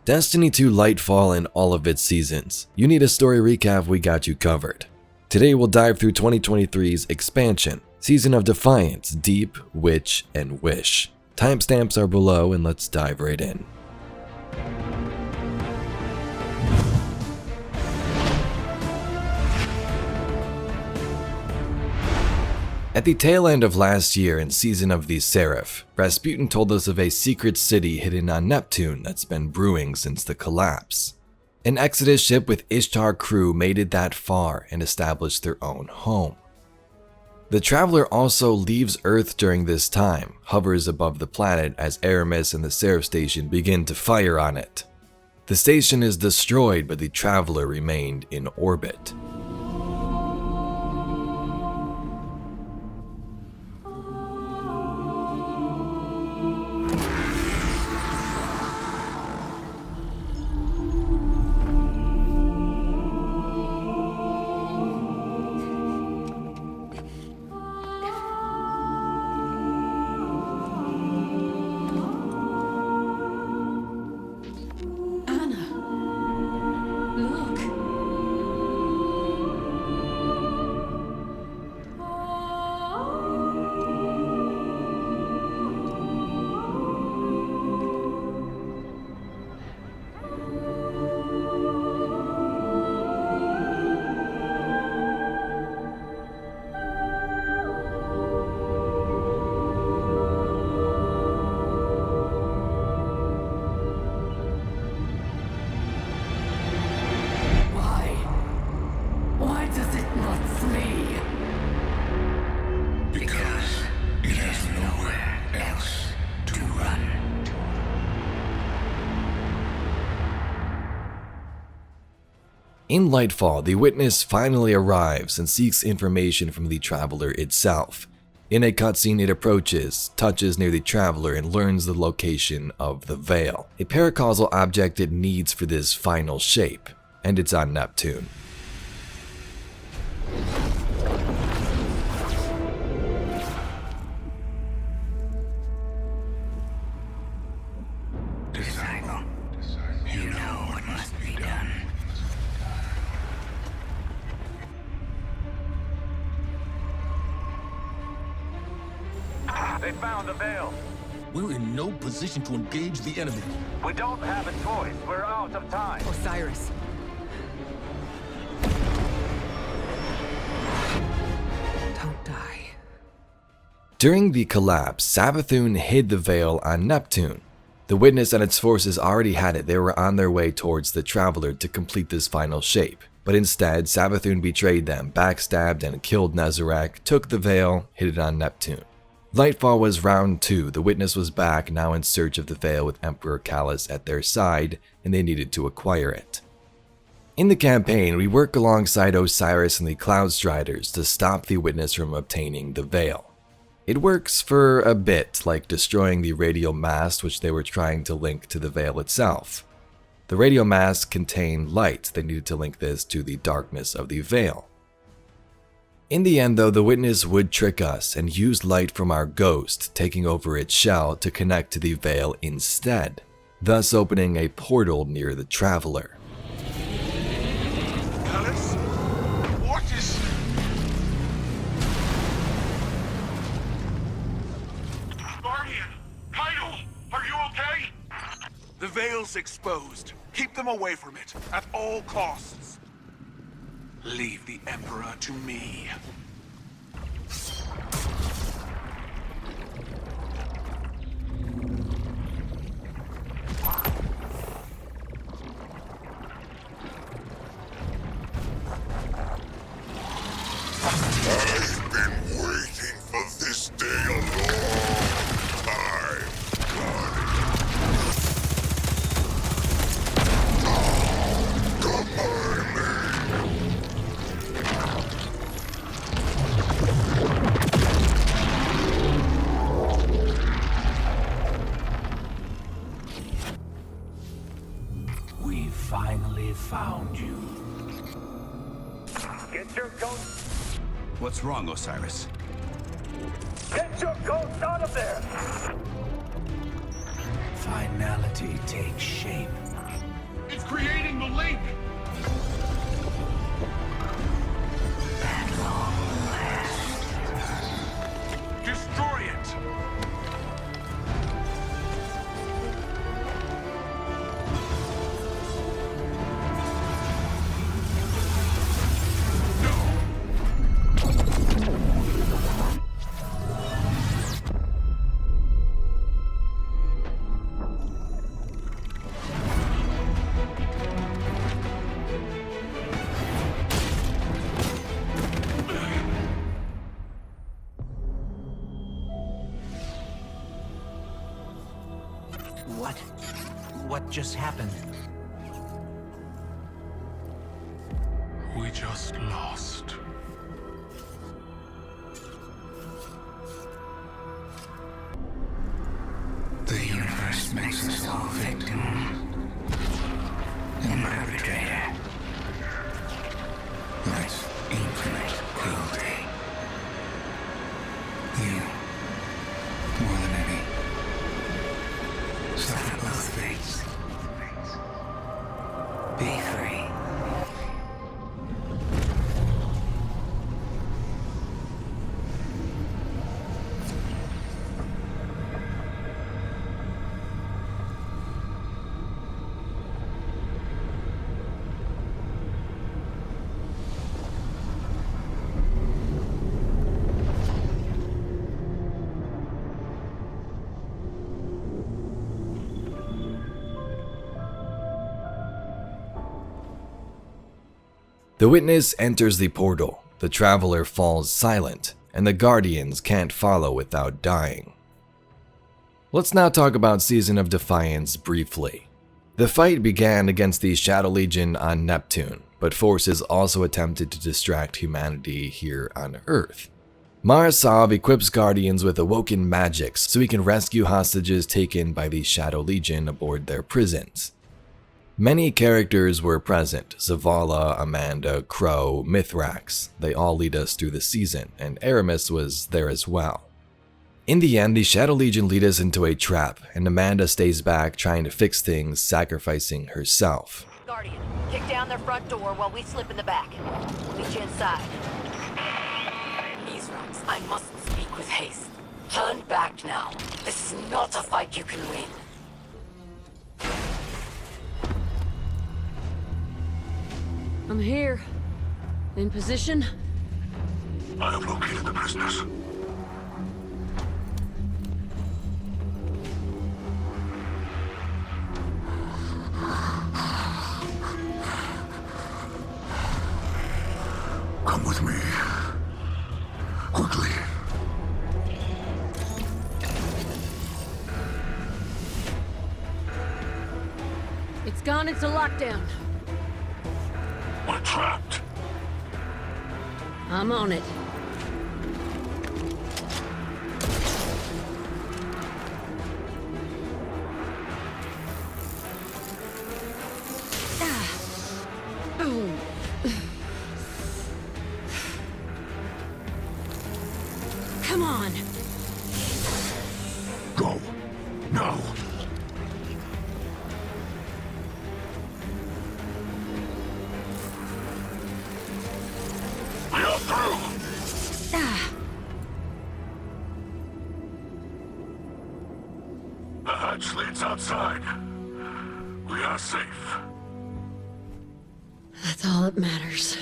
Destiny 2 Lightfall in all of its seasons. You need a story recap, we got you covered. Today we'll dive through 2023's expansion, Season of Defiance, Deep, Witch, and Wish. Timestamps are below and let's dive right in. At the tail end of last year in Season of the Seraph, Rasputin told us of a secret city hidden on Neptune that's been brewing since the collapse. An Exodus ship with Ishtar crew made it that far and established their own home. The Traveler also leaves Earth during this time, hovers above the planet as Aramis and the Seraph station begin to fire on it. The station is destroyed, but the Traveler remained in orbit. In Lightfall, the Witness finally arrives and seeks information from the Traveler itself. In a cutscene, it approaches, touches near the Traveler, and learns the location of the Veil, a paracausal object it needs for this final shape, and it's on Neptune. They found the Veil. We're in no position to engage the enemy. We don't have a choice. We're out of time. Osiris. Don't die. During the collapse, Savathun hid the Veil on Neptune. The Witness and its forces already had it. They were on their way towards the Traveler to complete this final shape. But instead, Savathun betrayed them, backstabbed and killed Nezarec, took the Veil, hid it on Neptune. Lightfall was round 2. The Witness was back, now in search of the Veil with Emperor Callus at their side, and they needed to acquire it. In the campaign, we work alongside Osiris and the Cloud Striders to stop the Witness from obtaining the Veil. It works for a bit, like destroying the radial mast which they were trying to link to the Veil itself. The radial mast contained light. They needed to link this to the darkness of the Veil. In the end though, the Witness would trick us and use light from our ghost, taking over its shell to connect to the Veil instead, thus opening a portal near the Traveler. Callus? What is... Guardian! Tidal! Are you okay? The Veil's exposed. Keep them away from it, at all costs. Leave the Emperor to me. I've been waiting for this day a long time. Come on, man. We finally found you. Get your ghost. What's wrong, Osiris? Get your ghost out of there. Finality takes shape. just happened? We just lost. The universe makes us all victim and perpetrator. That's infinite cruelty. You, more than any, suffer both fates. Be free. The witness enters the portal, the traveler falls silent, and the guardians can't follow without dying. Let's now talk about Season of Defiance briefly. The fight began against the Shadow Legion on Neptune, but forces also attempted to distract humanity here on Earth. Mara-Sov equips guardians with awoken magics so he can rescue hostages taken by the Shadow Legion aboard their prisons. Many characters were present: Zavala, Amanda, Crow, Mithrax. They all lead us through the season, and Aramis was there as well. In the end, the Shadow Legion lead us into a trap, and Amanda stays back trying to fix things, sacrificing herself. Guardian, kick down their front door while we slip in the back. We'll meet you inside. Mithrax, I must speak with haste. Turn back now. This is not a fight you can win. I'm here. In position. I have located the prisoners. Come with me. Quickly. It's gone into lockdown. We're trapped. I'm on it. Come on. Go. Now. We are through. The hatch leads outside. We are safe. That's all that matters.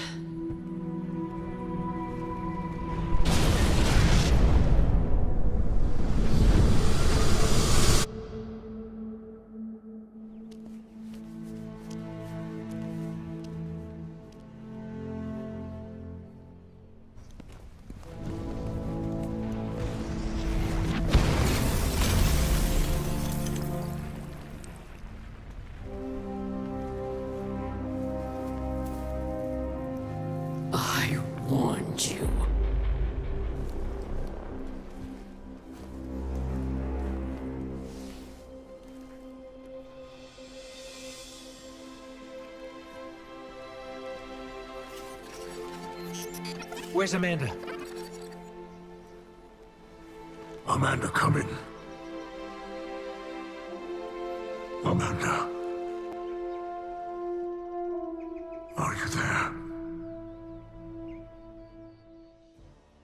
I warned you. Where's Amanda? Amanda, come in. Amanda. Are you there?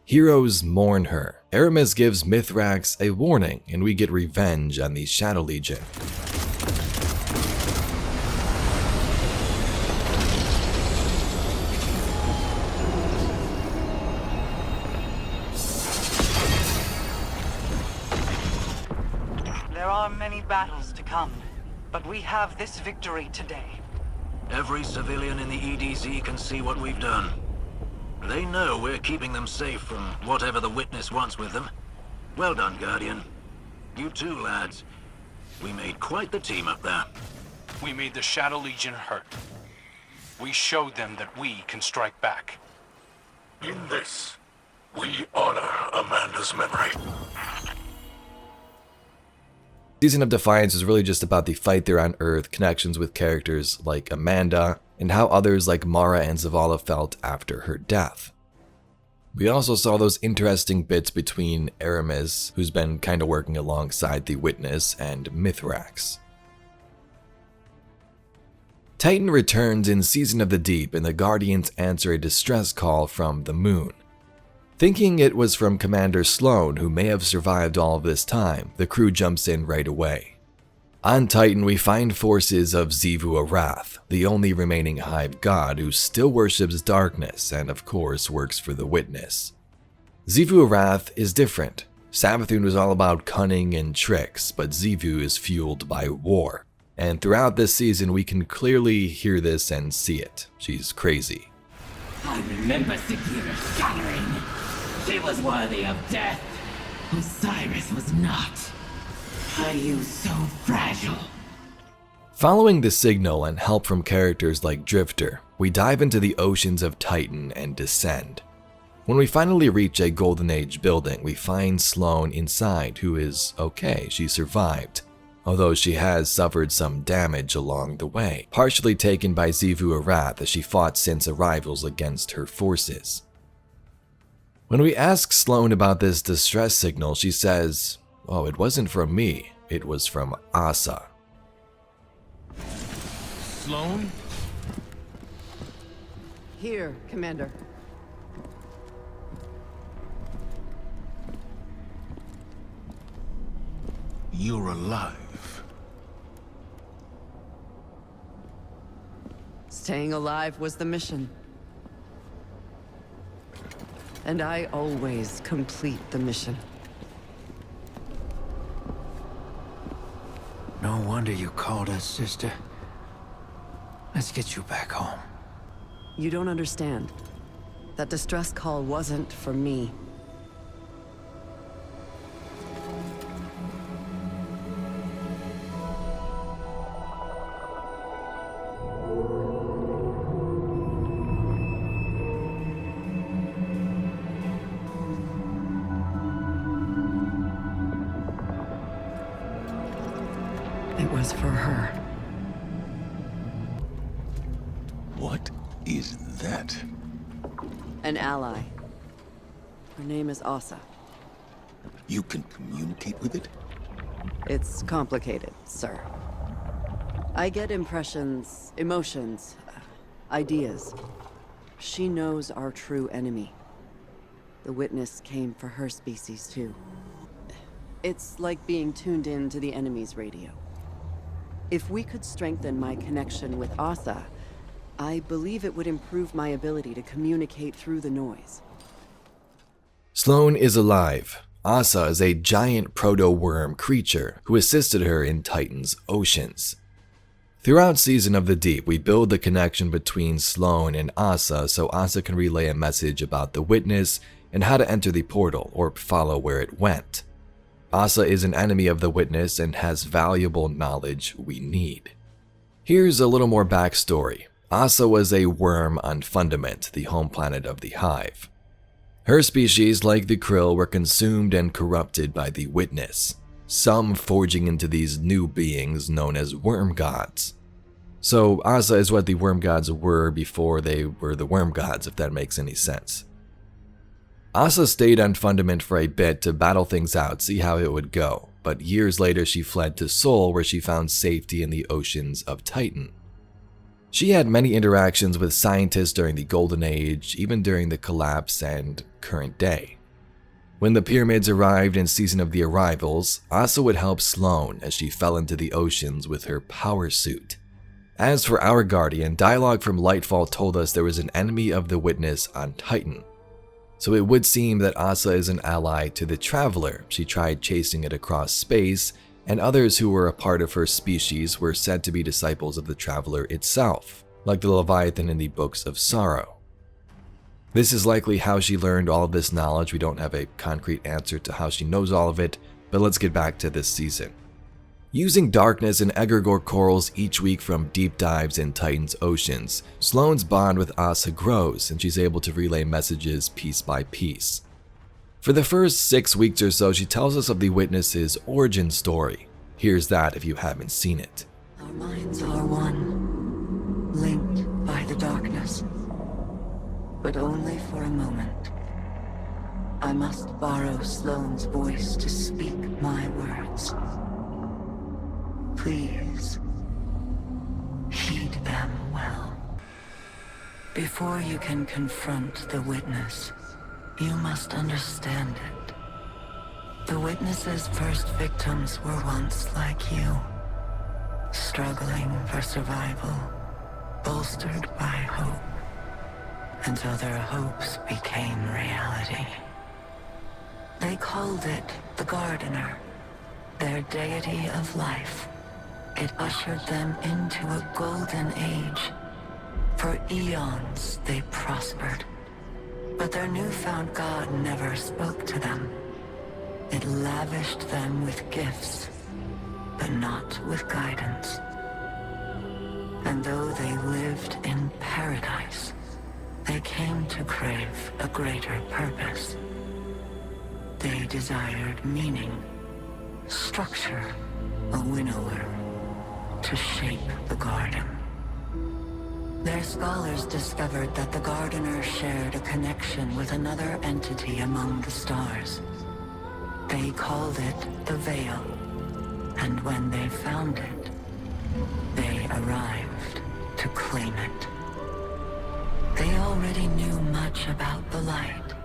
Heroes mourn her. Aramis gives Mithrax a warning, and we get revenge on the Shadow Legion. There are many battles to come, but we have this victory today. Every civilian in the EDZ can see what we've done. They know we're keeping them safe from whatever the Witness wants with them. Well done, Guardian. You too, lads. We made quite the team up there. We made the Shadow Legion hurt. We showed them that we can strike back. In this, we honor Amanda's memory. Season of Defiance is really just about the fight there on Earth, connections with characters like Amanda, and how others like Mara and Zavala felt after her death. We also saw those interesting bits between Aramis, who's been kind of working alongside the Witness, and Mithrax. Titan returns in Season of the Deep, and the Guardians answer a distress call from the moon. Thinking it was from Commander Sloan, who may have survived all of this time, the crew jumps in right away. On Titan, we find forces of Xivu Arath, the only remaining Hive god who still worships darkness and of course works for the Witness. Xivu Arath is different. Savathun was all about cunning and tricks, but Xivu is fueled by war. And throughout this season, we can clearly hear this and see it. She's crazy. I remember Sagira shattering. She was worthy of death. Osiris was not. Are you so fragile? Following the signal and help from characters like Drifter, we dive into the oceans of Titan and descend. When we finally reach a Golden Age building, we find Sloan inside, who is okay, she survived. Although she has suffered some damage along the way, partially taken by Xivu Arath as she fought since arrivals against her forces. When we ask Sloan about this distress signal, she says, "Oh, it wasn't from me, it was from Asa." Sloan? Here, Commander. You're alive. Staying alive was the mission. And I always complete the mission. No wonder you called us sister. Let's get you back home. You don't understand. That distress call wasn't for me. It was for her. What is that? An ally. Her name is Asa. You can communicate with it? It's complicated, sir. I get impressions, emotions, ideas. She knows our true enemy. The Witness came for her species too. It's like being tuned in to the enemy's radio. If we could strengthen my connection with Asa, I believe it would improve my ability to communicate through the noise. Sloan is alive. Asa is a giant proto-worm creature who assisted her in Titan's oceans. Throughout Season of the Deep, we build the connection between Sloan and Asa so Asa can relay a message about the Witness and how to enter the portal or follow where it went. Asa is an enemy of the Witness and has valuable knowledge we need. Here's a little more backstory. Asa was a worm on Fundament, the home planet of the Hive. Her species, like the Krill, were consumed and corrupted by the Witness, some forging into these new beings known as worm gods. So Asa is what the worm gods were before they were the worm gods, if that makes any sense. Asa stayed on Fundament for a bit to battle things out, see how it would go, but years later she fled to Sol, where she found safety in the oceans of Titan. She had many interactions with scientists during the Golden Age, even during the collapse and current day. When the pyramids arrived in Season of the Arrivals, Asa would help Sloan as she fell into the oceans with her power suit. As for our Guardian, dialogue from Lightfall told us there was an enemy of the Witness on Titan. So it would seem that Asa is an ally to the Traveler. She tried chasing it across space, and others who were a part of her species were said to be disciples of the Traveler itself, like the Leviathan in the Books of Sorrow. This is likely how she learned all of this knowledge. We don't have a concrete answer to how she knows all of it, but let's get back to this season. Using darkness and egregore corals each week from deep dives in Titan's oceans, Sloane's bond with Asa grows and she's able to relay messages piece by piece. For the first 6 weeks or so, she tells us of the Witness's origin story. Here's that if you haven't seen it. Our minds are one, linked by the darkness, but only for a moment. I must borrow Sloane's voice to speak my words. Please, heed them well. Before you can confront the Witness, you must understand it. The Witness's first victims were once like you, struggling for survival, bolstered by hope, until their hopes became reality. They called it the Gardener, their deity of life. It ushered them into a golden age. For eons they prospered, but their newfound god never spoke to them. It lavished them with gifts, but not with guidance. And though they lived in paradise, they came to crave a greater purpose. They desired meaning, structure, a winnower, to shape the garden. Their scholars discovered that the Gardener shared a connection with another entity among the stars. They called it the Veil, and when they found it, they arrived to claim it. They already knew much about the light,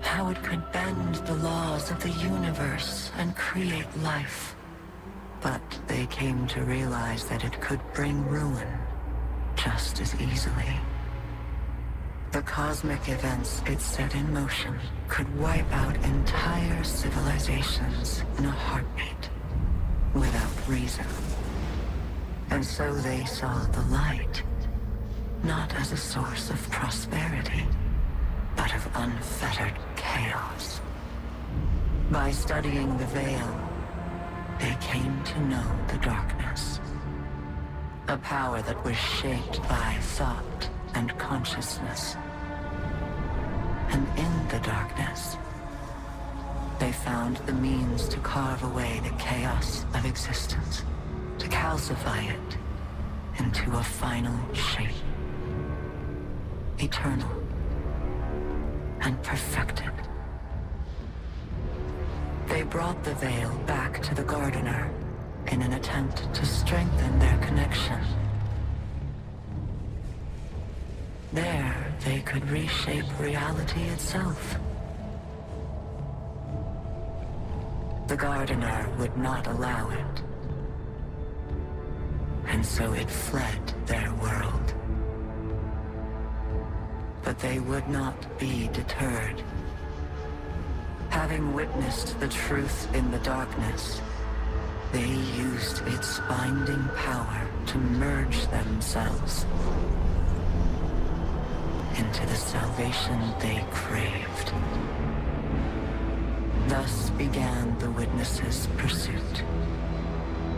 how it could bend the laws of the universe and create life. But they came to realize that it could bring ruin just as easily. The cosmic events it set in motion could wipe out entire civilizations in a heartbeat, without reason. And so they saw the light, not as a source of prosperity, but of unfettered chaos. By studying the Veil, they came to know the darkness. A power that was shaped by thought and consciousness. And in the darkness, they found the means to carve away the chaos of existence, to calcify it into a final shape. Eternal and perfected. They brought the Veil back to the Gardener in an attempt to strengthen their connection. There, they could reshape reality itself. The Gardener would not allow it. And so it fled their world. But they would not be deterred. Having witnessed the truth in the darkness, they used its binding power to merge themselves into the salvation they craved. Thus began the Witness's pursuit,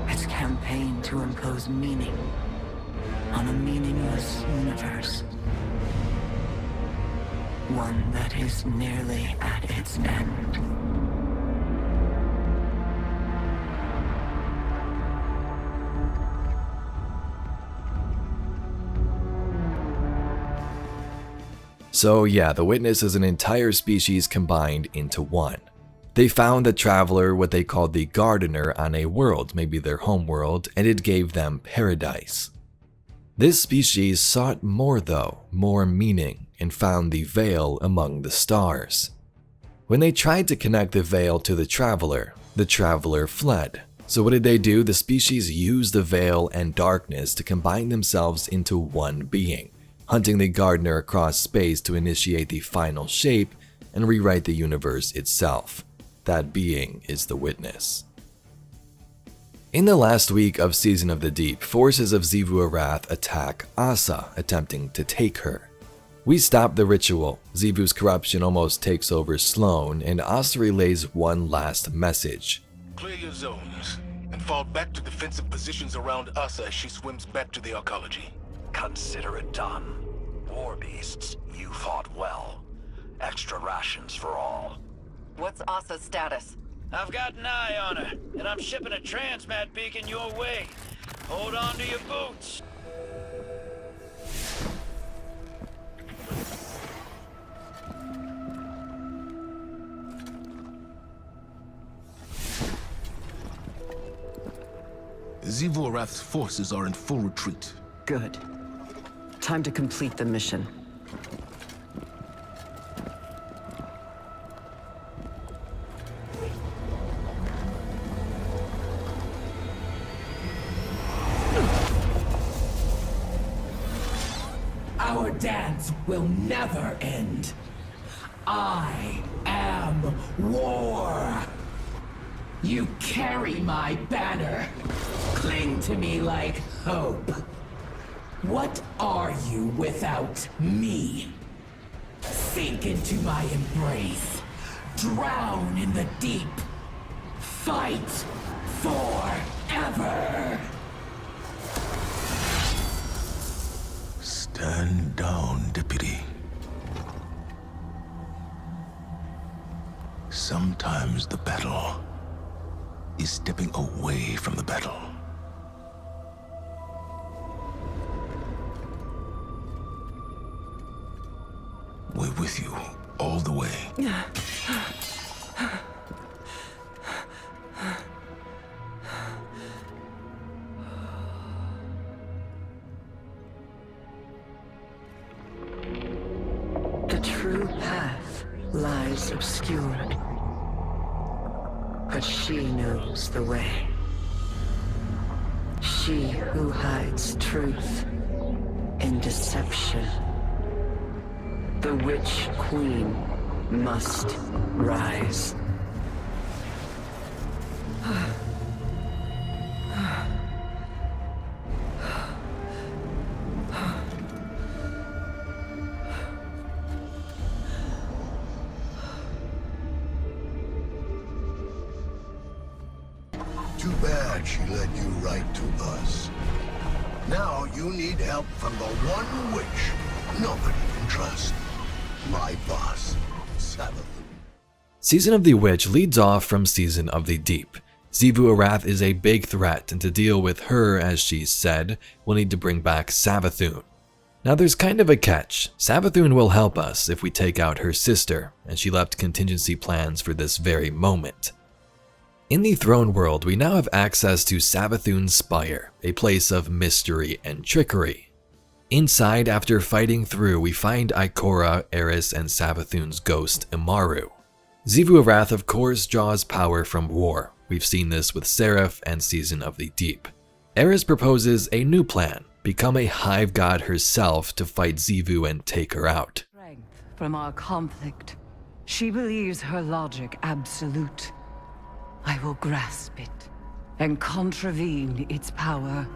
its campaign to impose meaning on a meaningless universe. One that is nearly at its end. So yeah, the Witness is an entire species combined into one. They found the Traveler, what they called the Gardener, on a world, maybe their home world, and it gave them paradise. This species sought more though, more meaning, and found the Veil among the stars. When they tried to connect the Veil to the Traveler fled. So what did they do? The species used the Veil and darkness to combine themselves into one being, hunting the Gardener across space to initiate the final shape and rewrite the universe itself. That being is the Witness. In the last week of Season of the Deep, forces of Xivu Arath attack Asa, attempting to take her. We stop the ritual. Xivu's corruption almost takes over Sloane, and Asa relays one last message. Clear your zones and fall back to defensive positions around us as she swims back to the arcology. Consider it done. War beasts, you fought well. Extra rations for all. What's Asa's status? I've got an eye on her, and I'm shipping a transmat beacon your way. Hold on to your boots. Zivorath's forces are in full retreat. Good. Time to complete the mission. Our dance will never end. I am war. You carry my banner. Cling to me like hope. What are you without me? Sink into my embrace. Drown in the deep. Fight forever. Stand down, Deputy. Sometimes the battle is stepping away from the battle. We're with you all the way. The true path lies obscured, but she knows the way. She who hides truth in deception. The Witch Queen must rise. Too bad she led you right to us. Now you need help from the one witch nobody can trust. My boss, Seraph. Season of the Witch leads off from Season of the Deep. Xivu Arath is a big threat, and to deal with her, as she said, we'll need to bring back Savathun. Now there's kind of a catch. Savathun will help us if we take out her sister, and she left contingency plans for this very moment. In the Throne World, we now have access to Savathun's Spire, a place of mystery and trickery. Inside, after fighting through, we find Ikora, Eris, and Savathun's ghost, Imaru. Xivu Arath of course draws power from war. We've seen this with Seraph and Season of the Deep. Eris proposes a new plan, become a hive god herself to fight Xivu and take her out. Strength from our conflict. She believes her logic absolute. I will grasp it and contravene its power.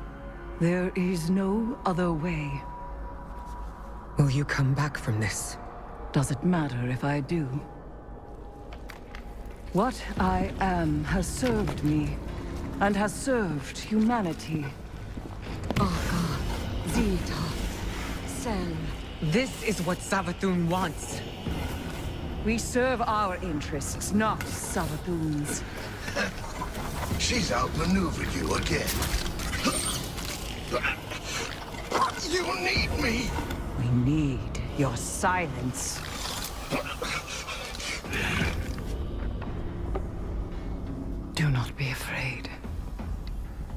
There is no other way. Will you come back from this? Does it matter if I do? What I am has served me, and has served humanity. Aka, Zeta, Sel. This is what Savathun wants. We serve our interests, not Savathun's. She's outmaneuvered you again. You need me! We need your silence. Do not be afraid.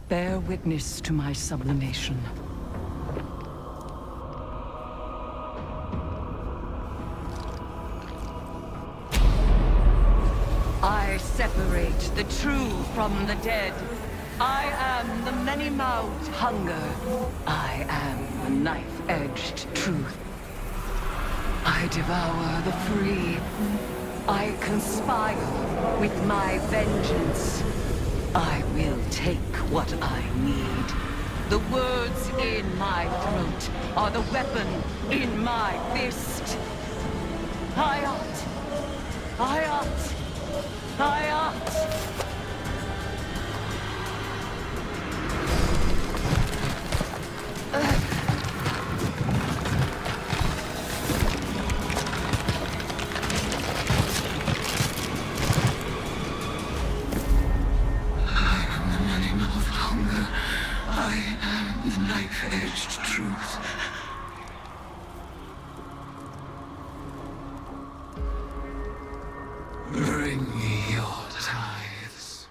Bear witness to my sublimation. I separate the true from the dead. I am the many-mouthed hunger. I am the knife-edged truth. I devour the free. I conspire with my vengeance. I will take what I need. The words in my throat are the weapon in my fist. Hayat! Hayat! Hayat! Bring me your tithes.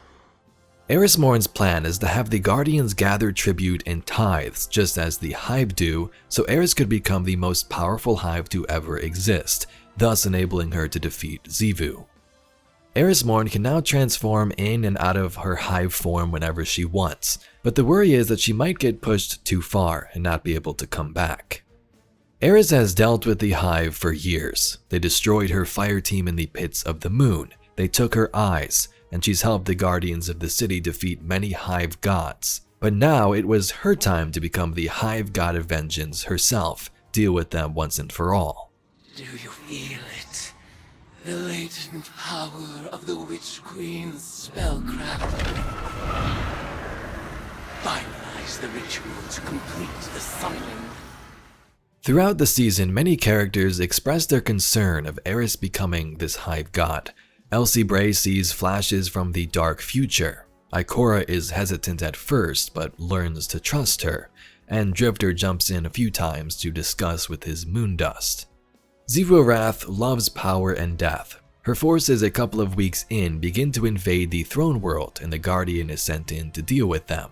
Eris Morn's plan is to have the Guardians gather tribute and tithes just as the Hive do, so Eris could become the most powerful Hive to ever exist, thus enabling her to defeat Xivu. Eris Morn can now transform in and out of her Hive form whenever she wants, but the worry is that she might get pushed too far and not be able to come back. Eris has dealt with the Hive for years. They destroyed her fire team in the pits of the moon, they took her eyes, and she's helped the Guardians of the city defeat many Hive gods. But now it was her time to become the Hive God of Vengeance herself, deal with them once and for all. Do you feel it? The latent power of the Witch Queen's spellcraft. Finalize the ritual to complete the summoning. Throughout the season, many characters express their concern of Eris becoming this Hive god. Elsie Bray sees flashes from the dark future. Ikora is hesitant at first, but learns to trust her, and Drifter jumps in a few times to discuss with his moon dust. Xivu Arath loves power and death. Her forces a couple of weeks in begin to invade the throne world, and the Guardian is sent in to deal with them.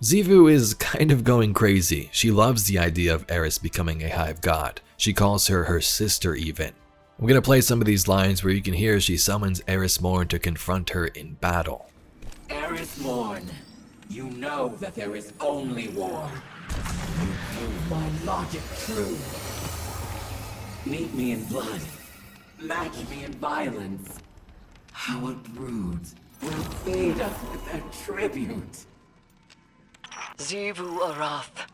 Xivu is kind of going crazy. She loves the idea of Eris becoming a Hive god. She calls her her sister even. I'm gonna play some of these lines where you can hear she summons Eris Morn to confront her in battle. Eris Morn, you know that there is only war. You prove my logic true. Meet me in blood. Match me in violence. Our broods will feed us with their tribute. Xivu Arath,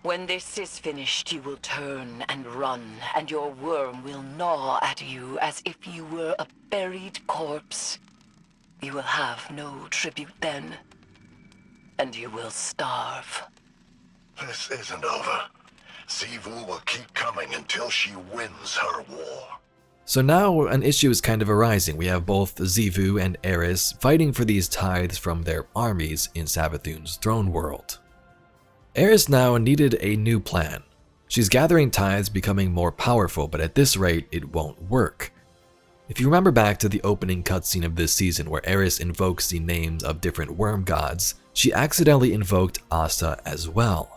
when this is finished, you will turn and run, and your worm will gnaw at you as if you were a buried corpse. You will have no tribute then, and you will starve. This isn't over. Xivu will keep coming until she wins her war. So now an issue is kind of arising. We have both Xivu and Eris fighting for these tithes from their armies in Savathun's throne world. Eris now needed a new plan. She's gathering tithes, becoming more powerful, but at this rate it won't work. If you remember back to the opening cutscene of this season where Eris invokes the names of different worm gods, she accidentally invoked Asa as well.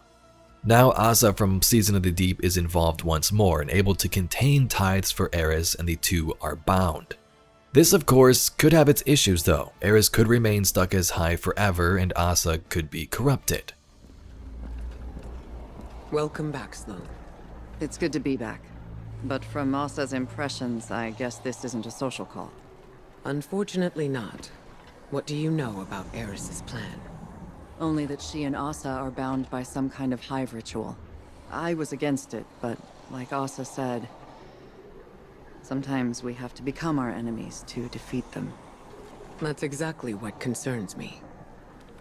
Now Asa from Season of the Deep is involved once more and able to contain tithes for Eris, and the two are bound. This of course could have its issues though. Eris could remain stuck as Hive forever and Asa could be corrupted. Welcome back, Sloan. It's good to be back. But from Asa's impressions, I guess this isn't a social call. Unfortunately not. What do you know about Eris's plan? Only that she and Asa are bound by some kind of Hive ritual. I was against it, but like Asa said, sometimes we have to become our enemies to defeat them. That's exactly what concerns me.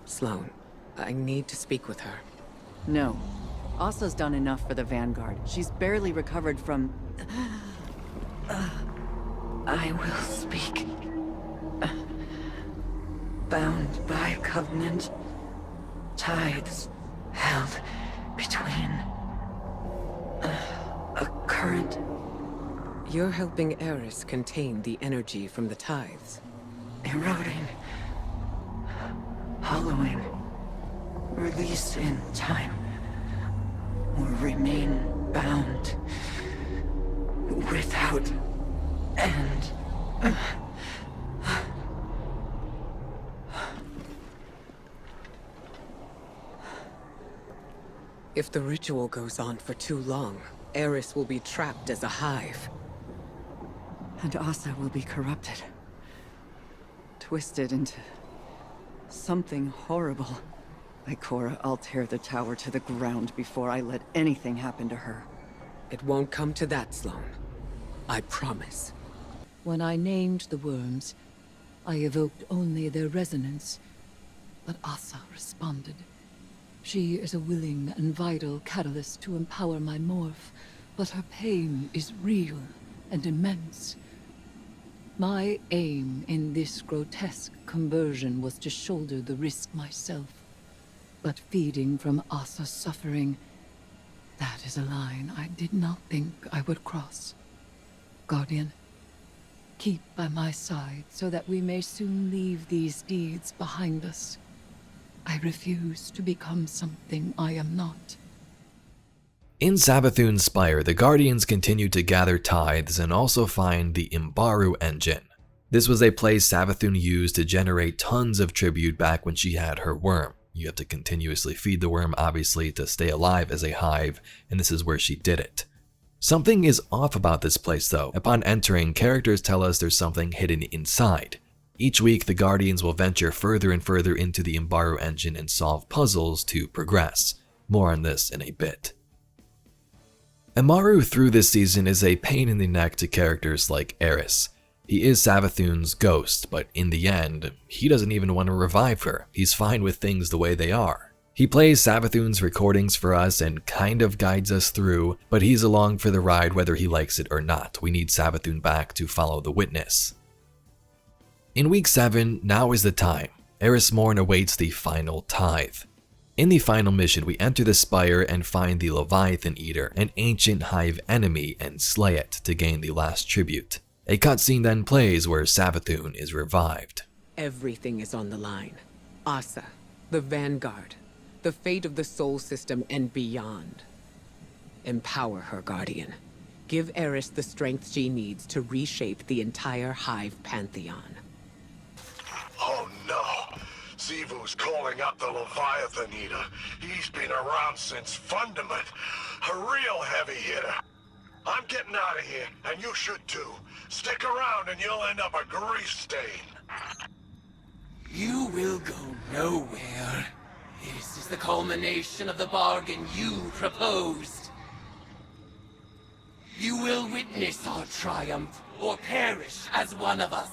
Sloan, I need to speak with her. No. Asa's done enough for the Vanguard. She's barely recovered from... I will speak. Bound by covenant. Tithes held between a current. You're helping Eris contain the energy from the tithes. Eroding. Hollowing. Release in time. Or remain bound. Without end. If the ritual goes on for too long, Eris will be trapped as a Hive. And Asa will be corrupted. Twisted into... something horrible. Ikora, I'll tear the tower to the ground before I let anything happen to her. It won't come to that, Sloan. I promise. When I named the worms, I evoked only their resonance. But Asa responded. She is a willing and vital catalyst to empower my morph, but her pain is real and immense. My aim in this grotesque conversion was to shoulder the risk myself. But feeding from Asa's suffering is a line I did not think I would cross. Guardian, keep by my side so that we may soon leave these deeds behind us. I refuse to become something I am not. In Savathûn's Spire, the Guardians continue to gather tithes and also find the Imbaru engine. This was a place Savathûn used to generate tons of tribute back when she had her worm. You have to continuously feed the worm, obviously, to stay alive as a hive, and this is where she did it. Something is off about this place though. Upon entering, characters tell us there's something hidden inside. Each week, the Guardians will venture further and further into the Imbaru engine and solve puzzles to progress. More on this in a bit. Imbaru through this season is a pain in the neck to characters like Eris. He is Savathûn's ghost, but in the end, he doesn't even want to revive her. He's fine with things the way they are. He plays Savathûn's recordings for us and kind of guides us through, but he's along for the ride whether he likes it or not. We need Savathûn back to follow the witness. In week 7, now is the time. Eris Morn awaits the final tithe. In the final mission, we enter the Spire and find the Leviathan Eater, an ancient hive enemy, and slay it to gain the last tribute. A cutscene then plays where Savathûn is revived. Everything is on the line. Asa, the Vanguard, the fate of the Soul System and beyond. Empower her, Guardian. Give Eris the strength she needs to reshape the entire hive pantheon. Oh no! Xivu's calling up the Leviathan Eater. He's been around since Fundament. A real heavy hitter. I'm getting out of here, and you should too. Stick around and you'll end up a grease stain. You will go nowhere. This is the culmination of the bargain you proposed. You will witness our triumph, or perish as one of us.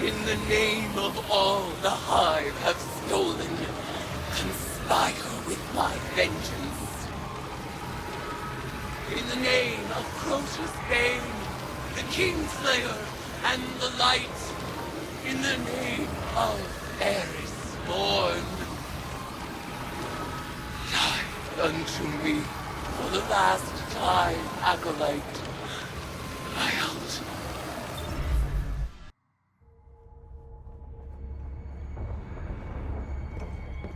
In the name of all the Hive have stolen, conspire with my vengeance. In the name of Crota's Bane, the Kingslayer, and the Light, in the name of Eris Morn, die unto me for the last time, Acolyte. I out.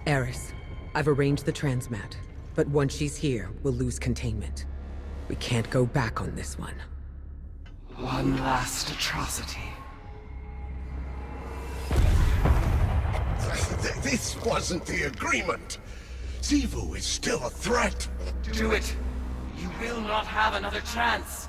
Eris, I've arranged the transmat, but once she's here, we'll lose containment. We can't go back on this one. One last atrocity. This wasn't the agreement. Xivu is still a threat. Do it. You will not have another chance.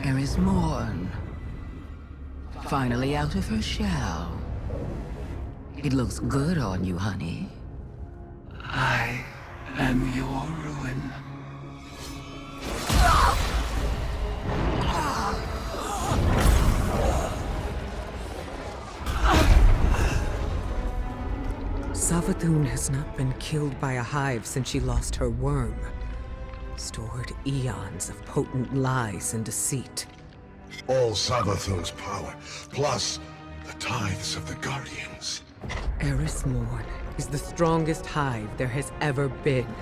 Eris Morn. Finally out of her shell. It looks good on you, honey. I am your ruin. Savathûn has not been killed by a hive since she lost her worm. Stored eons of potent lies and deceit. All Savathûn's power, plus the tithes of the Guardians. Eris Morn is the strongest hive there has ever been.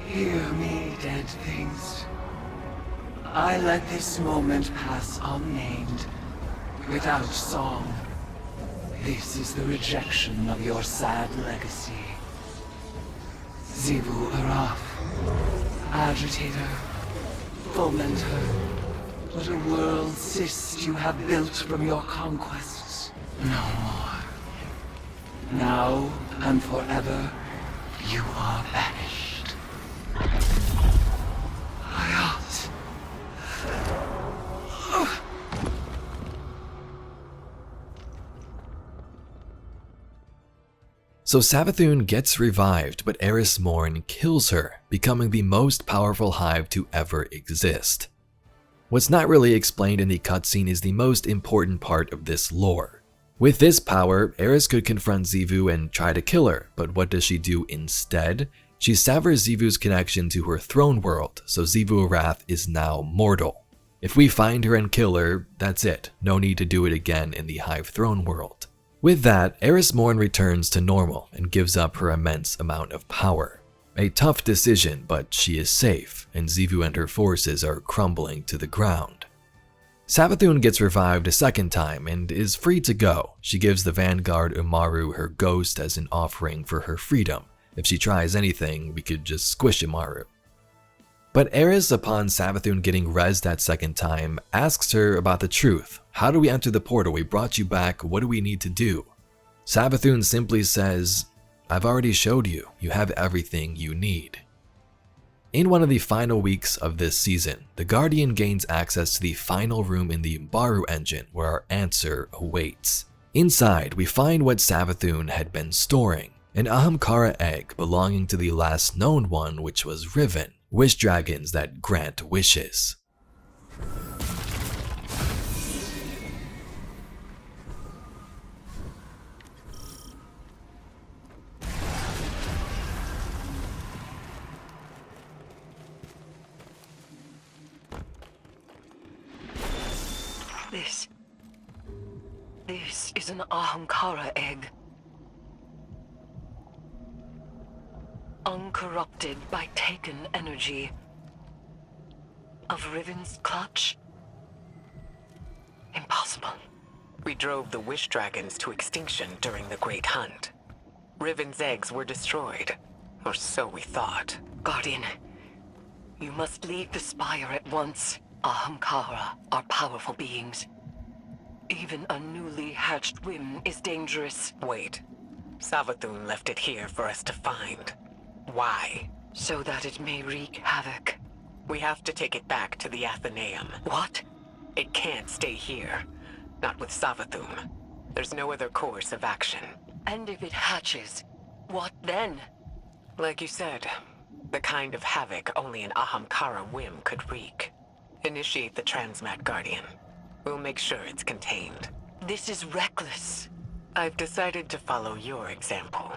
Hear me, dead things. I let this moment pass unnamed, without song. This is the rejection of your sad legacy. Xivu Araf, agitator, fomenter, what a world cyst you have built from your conquests. No more. Now and forever, you are banished. Hayat. So Savathun gets revived, but Eris Morn kills her, becoming the most powerful hive to ever exist. What's not really explained in the cutscene is the most important part of this lore. With this power, Eris could confront Xivu and try to kill her, but what does she do instead? She severs Xivu's connection to her throne world, so Xivu Arath is now mortal. If we find her and kill her, that's it, no need to do it again in the Hive throne world. With that, Eris Morn returns to normal and gives up her immense amount of power. A tough decision, but she is safe, and Xivu and her forces are crumbling to the ground. Savathun gets revived a second time and is free to go. She gives the Vanguard Umaru her ghost as an offering for her freedom. If she tries anything, we could just squish Umaru. But Eris, upon Savathun getting rezzed that second time, asks her about the truth. How do we enter the portal? We brought you back, what do we need to do? Savathun simply says, I've already showed you, you have everything you need. In one of the final weeks of this season, the Guardian gains access to the final room in the Mbaru engine where our answer awaits. Inside, we find what Savathun had been storing, an Ahamkara egg belonging to the last known one, which was Riven, wish dragons that grant wishes. This is an Ahamkara egg. Uncorrupted by taken energy. Of Riven's clutch? Impossible. We drove the wish dragons to extinction during the Great Hunt. Riven's eggs were destroyed, or so we thought. Guardian, you must leave the Spire at once. Ahamkara are powerful beings. Even a newly hatched whim is dangerous. Wait. Savathun left it here for us to find. Why? So that it may wreak havoc. We have to take it back to the Athenaeum. What? It can't stay here. Not with Savathun. There's no other course of action. And if it hatches, what then? Like you said, the kind of havoc only an Ahamkara whim could wreak. Initiate the Transmat Guardian. We'll make sure it's contained. This is reckless. I've decided to follow your example.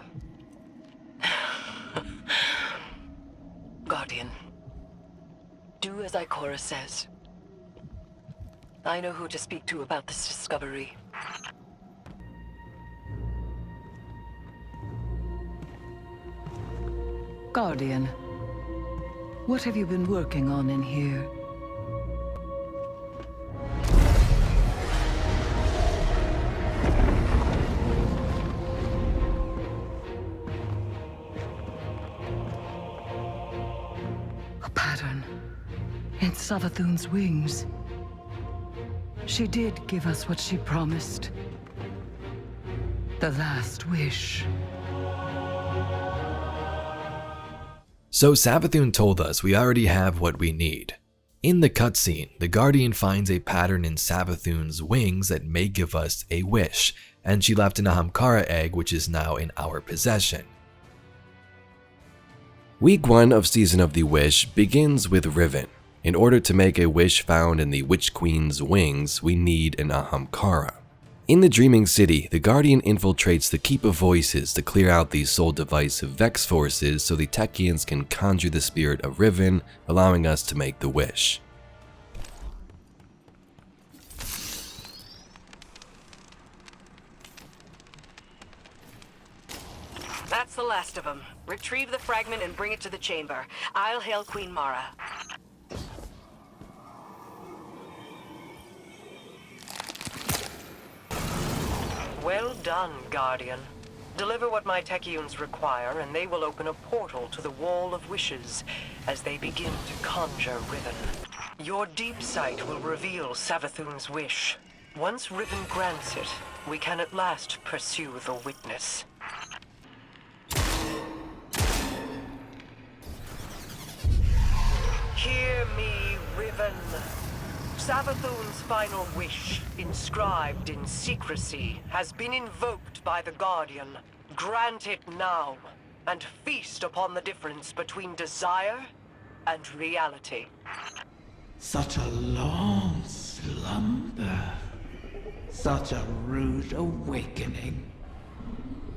Guardian, do as Ikora says. I know who to speak to about this discovery. Guardian, what have you been working on in here? A pattern in Savathun's wings. She did give us what she promised. The last wish. So Savathun told us we already have what we need. In the cutscene, the Guardian finds a pattern in Savathun's wings that may give us a wish, and she left an Ahamkara egg which is now in our possession. Week 1 of Season of the Wish begins with Riven. In order to make a wish found in the Witch Queen's wings, we need an Ahamkara. In the Dreaming City, the Guardian infiltrates the Keep of Voices to clear out the sole device of Vex forces so the Techians can conjure the spirit of Riven, allowing us to make the wish. That's the last of them. Retrieve the fragment and bring it to the chamber. I'll hail Queen Mara. Well done, Guardian. Deliver what my Techians require, and they will open a portal to the Wall of Wishes as they begin to conjure Riven. Your deep sight will reveal Savathun's wish. Once Riven grants it, we can at last pursue the witness. Hear me, Riven. Savathun's final wish, inscribed in secrecy, has been invoked by the Guardian. Grant it now, and feast upon the difference between desire and reality. Such a long slumber. Such a rude awakening.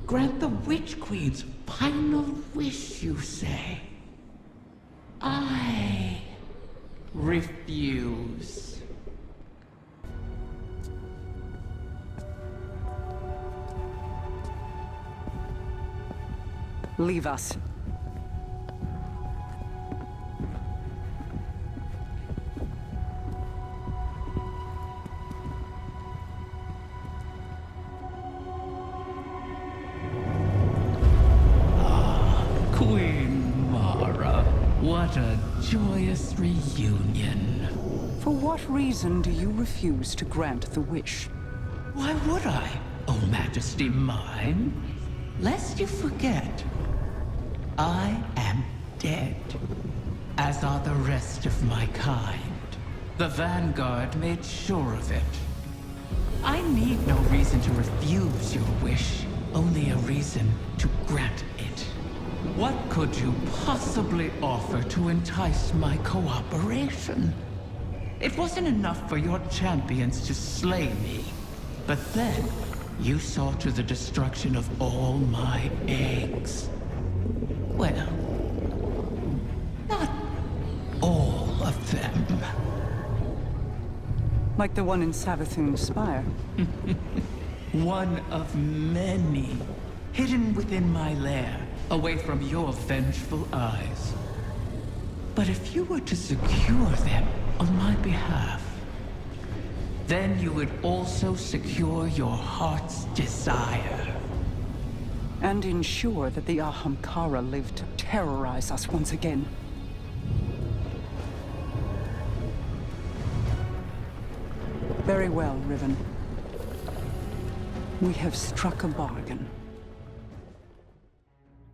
Grant the Witch Queen's final wish, you say? I refuse. Leave us. Queen Mara, what a joyous reunion. For what reason do you refuse to grant the wish? Why would I, O Majesty mine? Lest you forget, I am dead, as are the rest of my kind. The Vanguard made sure of it. I need no reason to refuse your wish, only a reason to grant it. What could you possibly offer to entice my cooperation? It wasn't enough for your champions to slay me, but then you saw to the destruction of all my eggs. Well, not all of them. Like the one in Savathun's spire. One of many, hidden within my lair, away from your vengeful eyes. But if you were to secure them on my behalf, then you would also secure your heart's desire. And ensure that the Ahamkara live to terrorize us once again. Very well, Riven. We have struck a bargain.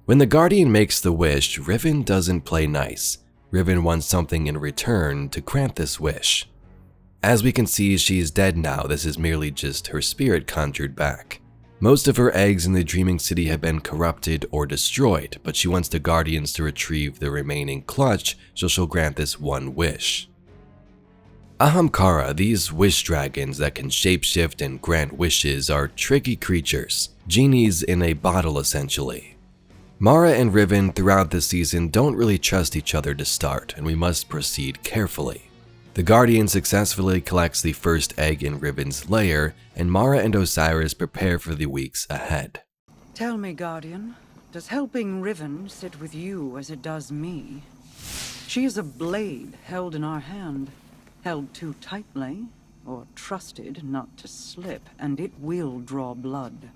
When the Guardian makes the wish, Riven doesn't play nice. Riven wants something in return to grant this wish. As we can see, she is dead now. This is merely just her spirit conjured back. Most of her eggs in the Dreaming City have been corrupted or destroyed, but she wants the Guardians to retrieve the remaining clutch, so she'll grant this one wish. Ahamkara, these wish dragons that can shapeshift and grant wishes, are tricky creatures. Genies in a bottle, essentially. Mara and Riven throughout this season don't really trust each other to start, and we must proceed carefully. The Guardian successfully collects the first egg in Riven's lair, and Mara and Osiris prepare for the weeks ahead. Tell me, Guardian, does helping Riven sit with you as it does me? She is a blade held in our hand, held too tightly, or trusted not to slip, and it will draw blood.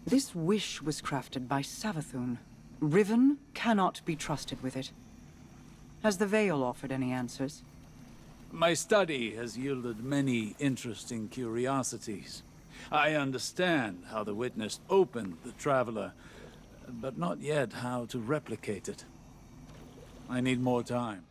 This wish was crafted by Savathun. Riven cannot be trusted with it. Has the Veil offered any answers? My study has yielded many interesting curiosities. I understand how the Witness opened the Traveler, but not yet how to replicate it. I need more time.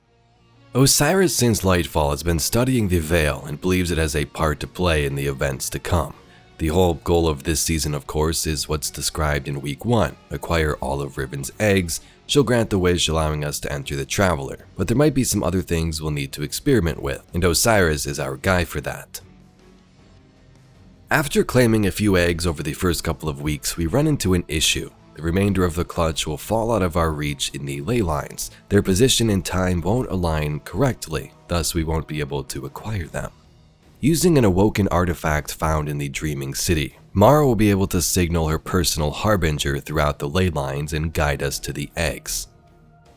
Osiris, since Lightfall, has been studying the Veil and believes it has a part to play in the events to come. The whole goal of this season, of course, is what's described in Week 1, acquire all of Riven's eggs. She'll grant the wish, allowing us to enter the Traveler, but there might be some other things we'll need to experiment with, and Osiris is our guy for that. After claiming a few eggs over the first couple of weeks, we run into an issue. The remainder of the clutch will fall out of our reach in the ley lines. Their position and time won't align correctly, thus we won't be able to acquire them. Using an awoken artifact found in the Dreaming City, Mara will be able to signal her personal Harbinger throughout the ley lines and guide us to the eggs.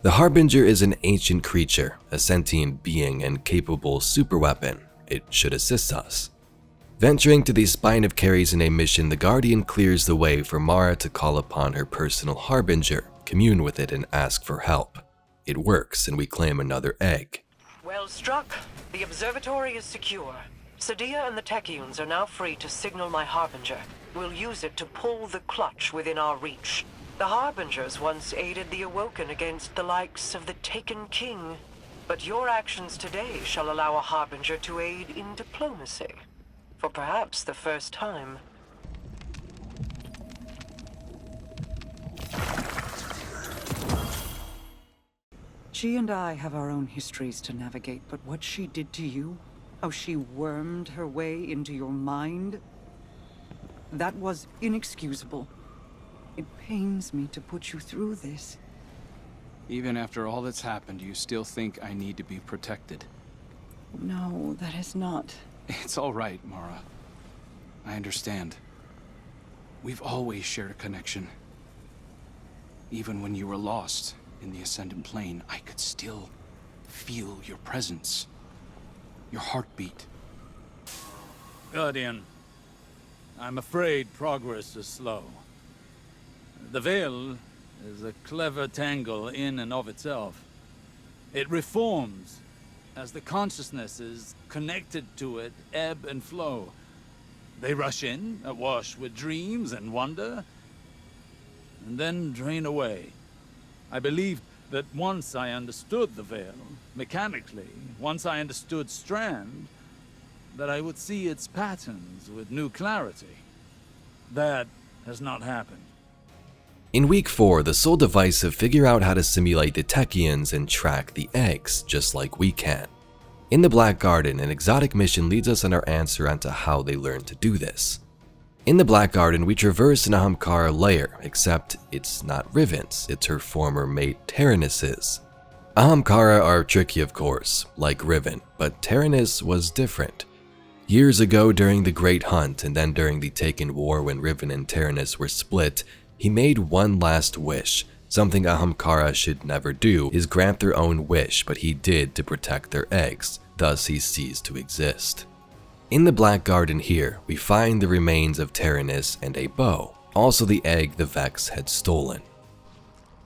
The Harbinger is an ancient creature, a sentient being and capable superweapon. It should assist us. Venturing to the Spine of Caries in a mission, the Guardian clears the way for Mara to call upon her personal Harbinger, commune with it, and ask for help. It works, and we claim another egg. Well struck. The observatory is secure. Sadia and the Techeuns are now free to signal my Harbinger. We'll use it to pull the clutch within our reach. The Harbingers once aided the Awoken against the likes of the Taken King. But your actions today shall allow a Harbinger to aid in diplomacy. For perhaps the first time. She and I have our own histories to navigate, but what she did to you, how she wormed her way into your mind, that was inexcusable. It pains me to put you through this. Even after all that's happened, you still think I need to be protected? No, that is not. It's all right, Mara. I understand. We've always shared a connection. Even when you were lost in the Ascendant Plane, I could still feel your presence. Your heartbeat. Guardian, I'm afraid progress is slow. The Veil is a clever tangle in and of itself. It reforms as the consciousnesses connected to it ebb and flow. They rush in, awash with dreams and wonder, and then drain away. I believed that once I understood the Veil, mechanically, once I understood Strand, that I would see its patterns with new clarity. That has not happened. In week 4, the Soul Divisive figure out how to simulate the Techians and track the eggs, just like we can. In the Black Garden, an exotic mission leads us on our answer onto how they learned to do this. In the Black Garden, we traverse an Ahamkara lair, except it's not Riven's, it's her former mate Taranis's. Ahamkara are tricky, of course, like Riven, but Taranis was different. Years ago during the Great Hunt and then during the Taken War when Riven and Taranis were split, he made one last wish. Something Ahamkara should never do is grant their own wish, but he did to protect their eggs, thus he ceased to exist. In the Black Garden here, we find the remains of Taranis and a bow, also the egg the Vex had stolen.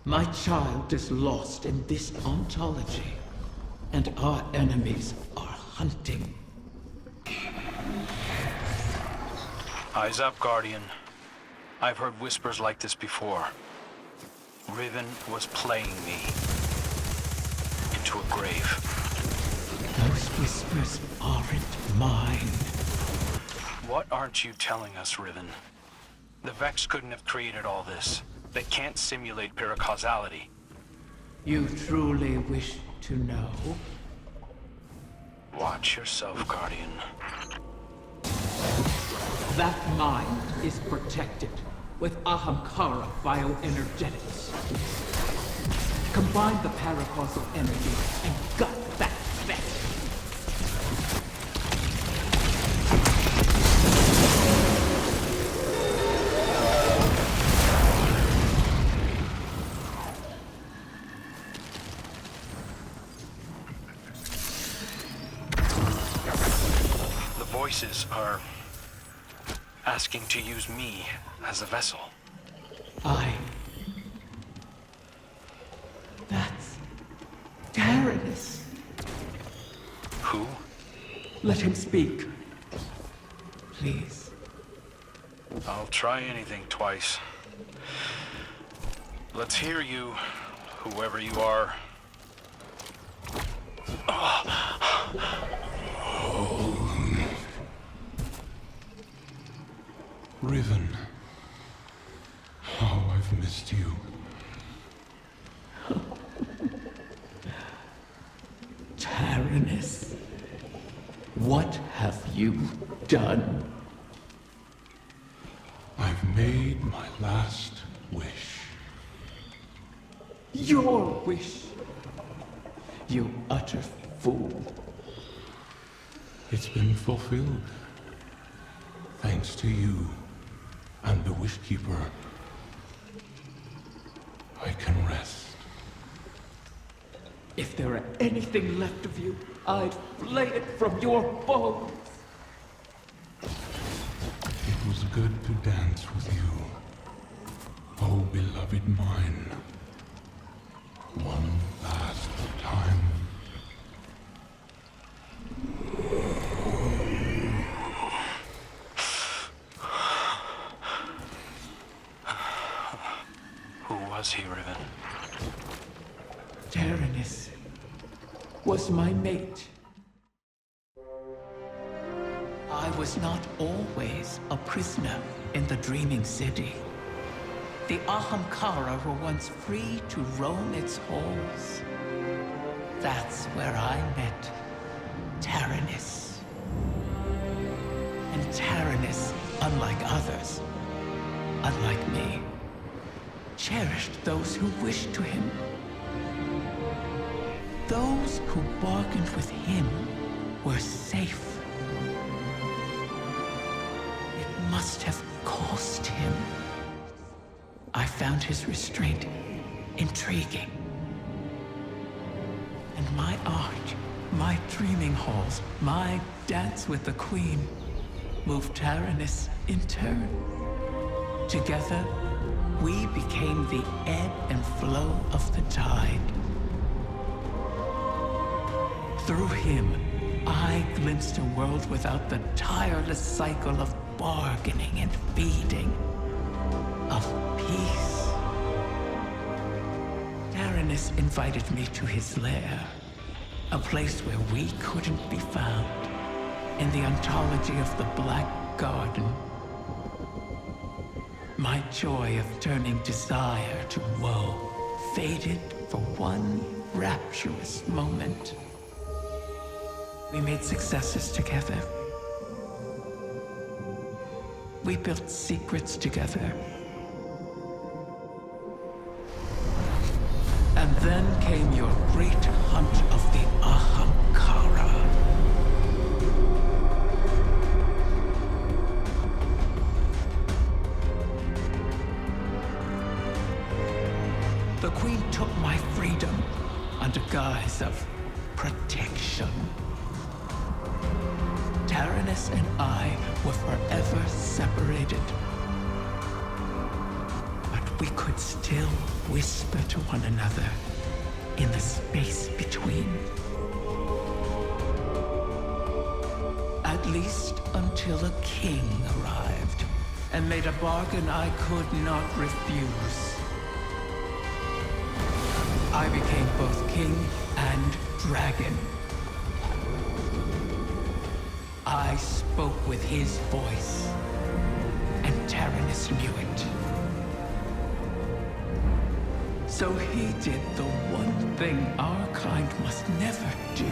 My child is lost in this ontology, and our enemies are hunting. Eyes up, Guardian. I've heard whispers like this before. Riven was playing me into a grave. Those whispers aren't mine. What aren't you telling us, Riven? The Vex couldn't have created all this. They can't simulate paracausality. You truly wish to know? Watch yourself, Guardian. That mind is protected with Ahamkara bioenergetics. Combine the paracausal energy and gut that Vex. The voices are asking to use me as a vessel. That's Taranis. Who? Let him speak. Please. I'll try anything twice. Let's hear you, whoever you are. Riven. How I've missed you. Taranis, what have you done? I've made my last wish. Your wish? You utter fool. It's been fulfilled. Thanks to you and the Wishkeeper, I can rest. If there were anything left of you, I'd flay it from your bones. It was good to dance with you, oh beloved mine. One last time. Who was he, Riven? Taranis was my mate. I was not always a prisoner in the Dreaming City. The Ahamkara were once free to roam its halls. That's where I met Taranis. And Taranis, unlike others, unlike me, cherished those who wished to him. Those who bargained with him were safe. It must have cost him. I found his restraint intriguing. And my art, my dreaming halls, my dance with the Queen moved Taranis in turn. Together, we became the ebb and flow of the tide. Through him, I glimpsed a world without the tireless cycle of bargaining and feeding, of peace. Taranis invited me to his lair, a place where we couldn't be found, in the ontology of the Black Garden. My joy of turning desire to woe faded for one rapturous moment. We made successes together. We built secrets together. And then came your great hunt of the Ahamkara. The Queen took my freedom under guise of protection. Taranis and I were forever separated. But we could still whisper to one another in the space between. At least until a king arrived and made a bargain I could not refuse. I became both king and dragon. I spoke with his voice, and Taranis knew it. So he did the one thing our kind must never do.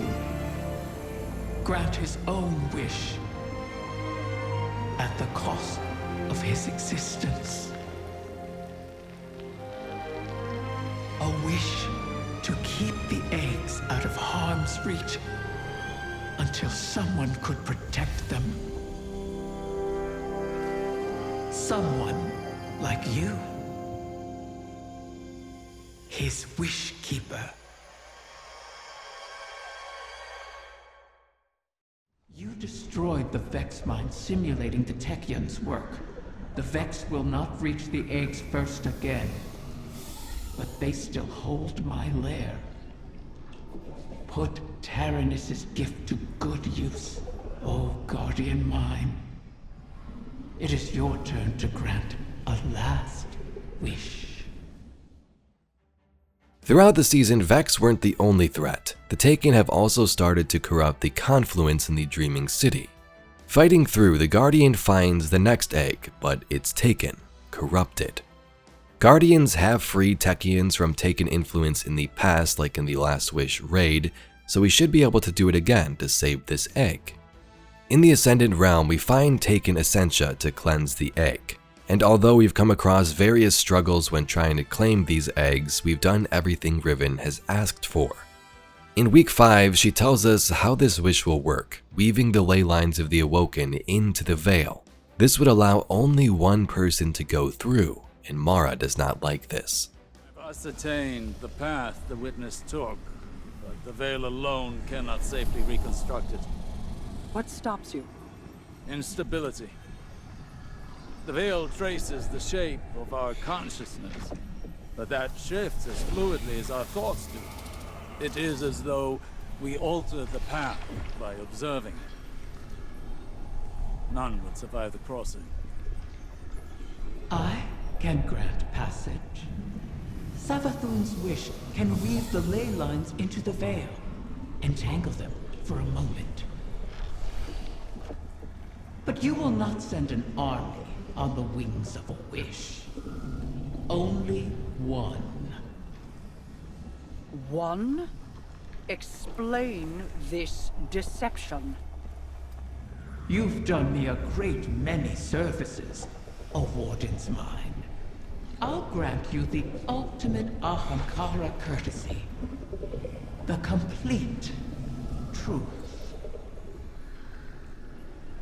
Grant his own wish at the cost of his existence. A wish to keep the eggs out of harm's reach until someone could protect them. Someone like you. His wish keeper. You destroyed the Vex mine simulating the Techion's work. The Vex will not reach the eggs first again. But they still hold my lair. Put Taranis' gift to good use, O guardian mine. It is your turn to grant a last wish. Throughout the season, Vex weren't the only threat. The Taken have also started to corrupt the confluence in the Dreaming City. Fighting through, the Guardian finds the next egg, but it's taken, corrupted. Guardians have freed Technians from Taken influence in the past, like in the Last Wish raid, so we should be able to do it again to save this egg. In the Ascendant Realm, we find Taken Essentia to cleanse the egg. And although we've come across various struggles when trying to claim these eggs, we've done everything Riven has asked for. In week 5, she tells us how this wish will work, weaving the ley lines of the Awoken into the veil. This would allow only one person to go through, and Mara does not like this. I've ascertained the path the witness took, but the veil alone cannot safely reconstruct it. What stops you? Instability. The veil traces the shape of our consciousness, but that shifts as fluidly as our thoughts do. It is as though we alter the path by observing it. None would survive the crossing. I can grant passage. Savathun's wish can weave the ley lines into the veil, entangle them for a moment. But you will not send an army on the wings of a wish. Only one. One? Explain this deception. You've done me a great many services, O Warden's Mind. I'll grant you the ultimate Ahamkara courtesy. The complete truth.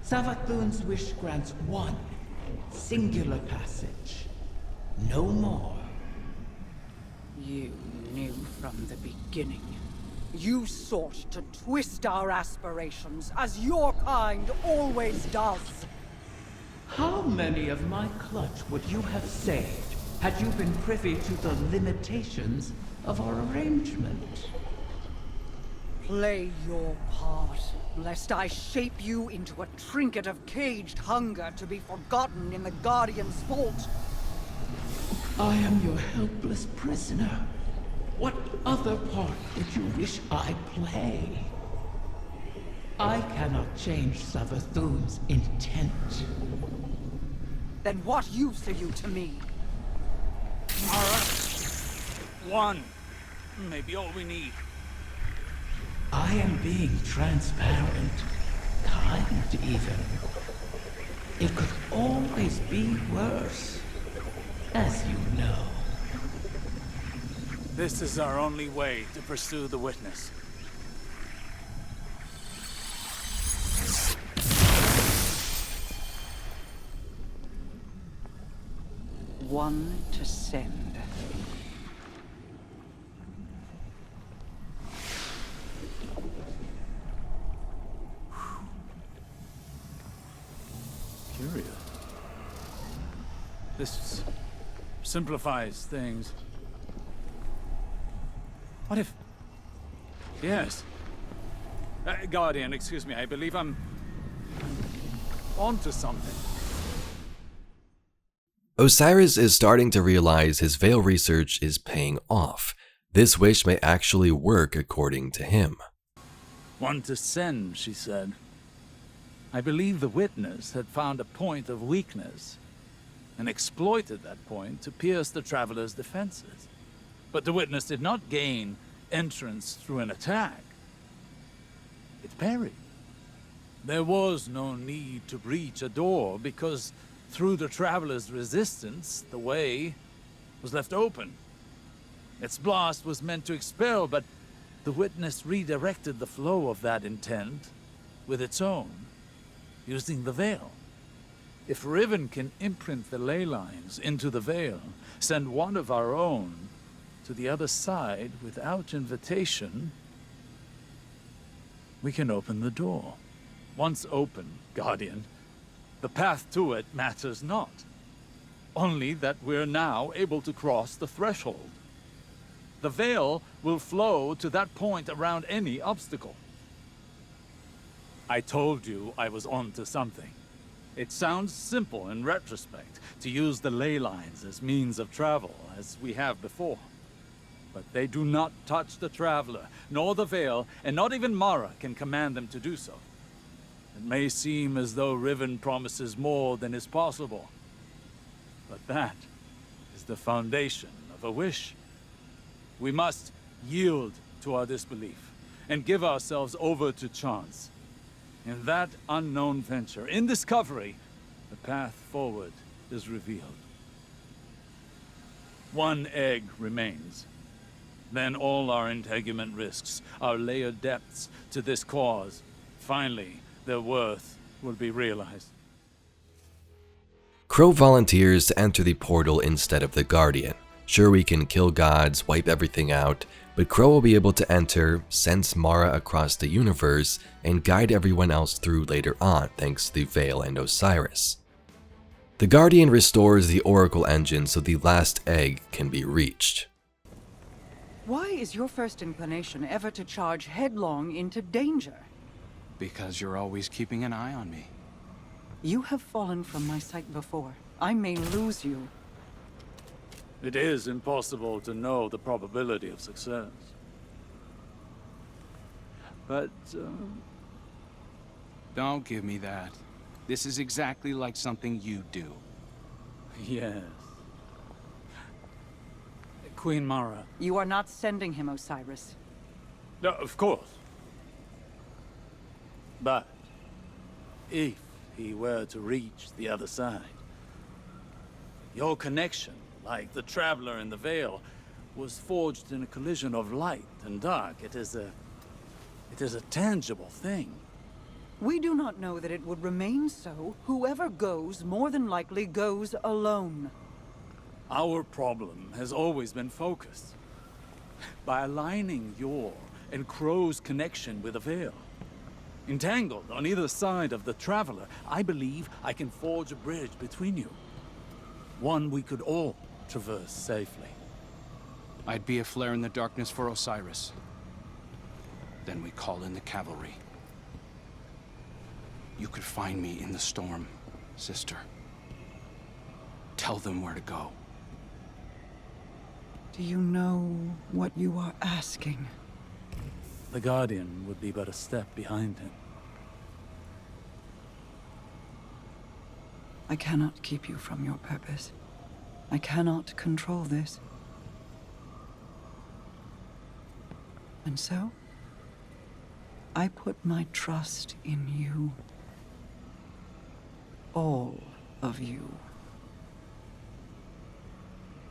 Savathun's wish grants one singular passage. No more. You knew from the beginning. You sought to twist our aspirations, as your kind always does. How many of my clutch would you have saved had you been privy to the limitations of our arrangement? Play your part, lest I shape you into a trinket of caged hunger to be forgotten in the Guardian's vault. I am your helpless prisoner. What other part would you wish I play? I cannot change Savathun's intent. Then what use are you to me? Mara. One. Maybe all we need. I am being transparent. Kind, even. It could always be worse. As you know. This is our only way to pursue the witness. One to send. Curious. This simplifies things. What if... Yes. Guardian, excuse me, I believe I'm onto something. Osiris is starting to realize his veil research is paying off. This wish may actually work according to him. One to send, she said. I believe the witness had found a point of weakness and exploited that point to pierce the traveler's defenses. But the witness did not gain entrance through an attack. It parried. There was no need to breach a door because through the traveler's resistance, the way was left open. Its blast was meant to expel, but the witness redirected the flow of that intent with its own, using the veil. If Riven can imprint the ley lines into the veil, send one of our own to the other side without invitation, we can open the door. Once open, Guardian, the path to it matters not. Only that we're now able to cross the threshold. The veil will flow to that point around any obstacle. I told you I was onto something. It sounds simple in retrospect to use the ley lines as means of travel, as we have before. But they do not touch the traveler, nor the veil, and not even Mara can command them to do so. It may seem as though Riven promises more than is possible, but that is the foundation of a wish. We must yield to our disbelief and give ourselves over to chance. In that unknown venture, in discovery, the path forward is revealed. One egg remains. Then all our integument risks, our layered depths to this cause, finally, their worth will be realized. Crow volunteers to enter the portal instead of the Guardian. Sure, we can kill gods, wipe everything out, but Crow will be able to enter, sense Mara across the universe, and guide everyone else through later on thanks to the Veil and Osiris. The Guardian restores the Oracle engine so the last egg can be reached. Why is your first inclination ever to charge headlong into danger? Because you're always keeping an eye on me. You have fallen from my sight before. I may lose you. It is impossible to know the probability of success. But, Don't give me that. This is exactly like something you do. Yes. Queen Mara. You are not sending him, Osiris. No, of course. But if he were to reach the other side, your connection, like the Traveler in the Veil, was forged in a collision of light and dark. It is a tangible thing. We do not know that it would remain so. Whoever goes, more than likely goes alone. Our problem has always been focused. By aligning your and Crow's connection with the Veil, entangled on either side of the Traveler, I believe I can forge a bridge between you. One we could all traverse safely. I'd be a flare in the darkness for Osiris. Then we call in the cavalry. You could find me in the storm, sister. Tell them where to go. Do you know what you are asking? The Guardian would be but a step behind him. I cannot keep you from your purpose. I cannot control this. And so, I put my trust in you. All of you.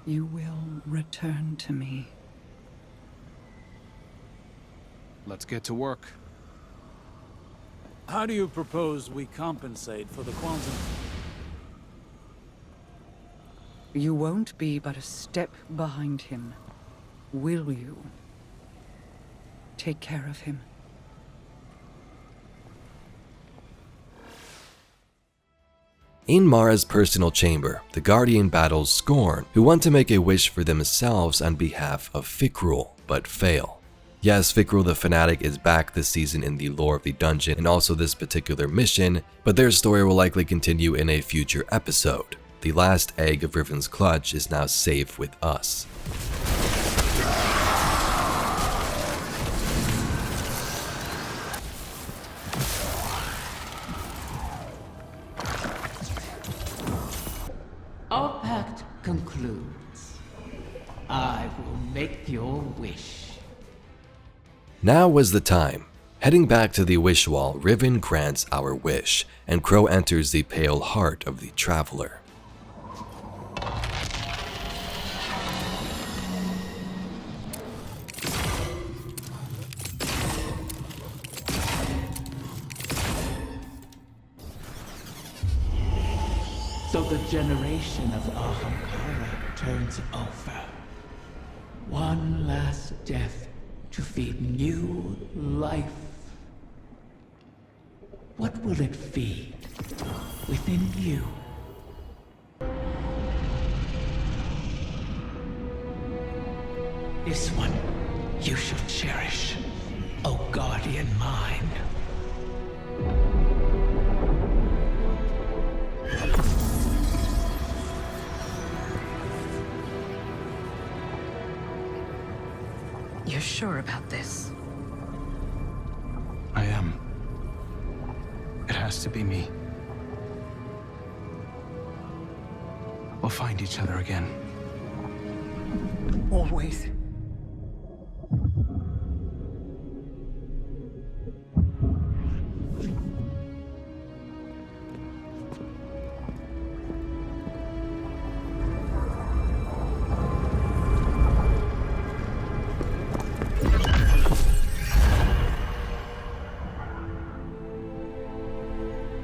You will return to me. Let's get to work. How do you propose we compensate for the quantum? You won't be but a step behind him, will you? Take care of him. In Mara's personal chamber, the Guardian battles Scorn, who want to make a wish for themselves on behalf of Fikrul, but fail. Yes, Fikrul the Fanatic is back this season in the lore of the dungeon and also this particular mission, but their story will likely continue in a future episode. The last egg of Riven's clutch is now safe with us. Our pact concludes. I will make your wish. Now was the time. Heading back to the wish wall, Riven grants our wish, and Crow enters the pale heart of the Traveler. So the generation of Ahamkara turns over. One last death to feed new life. What will it feed within you? This one you should cherish, O guardian mine. You're sure about this? I am. It has to be me. We'll find each other again. Always.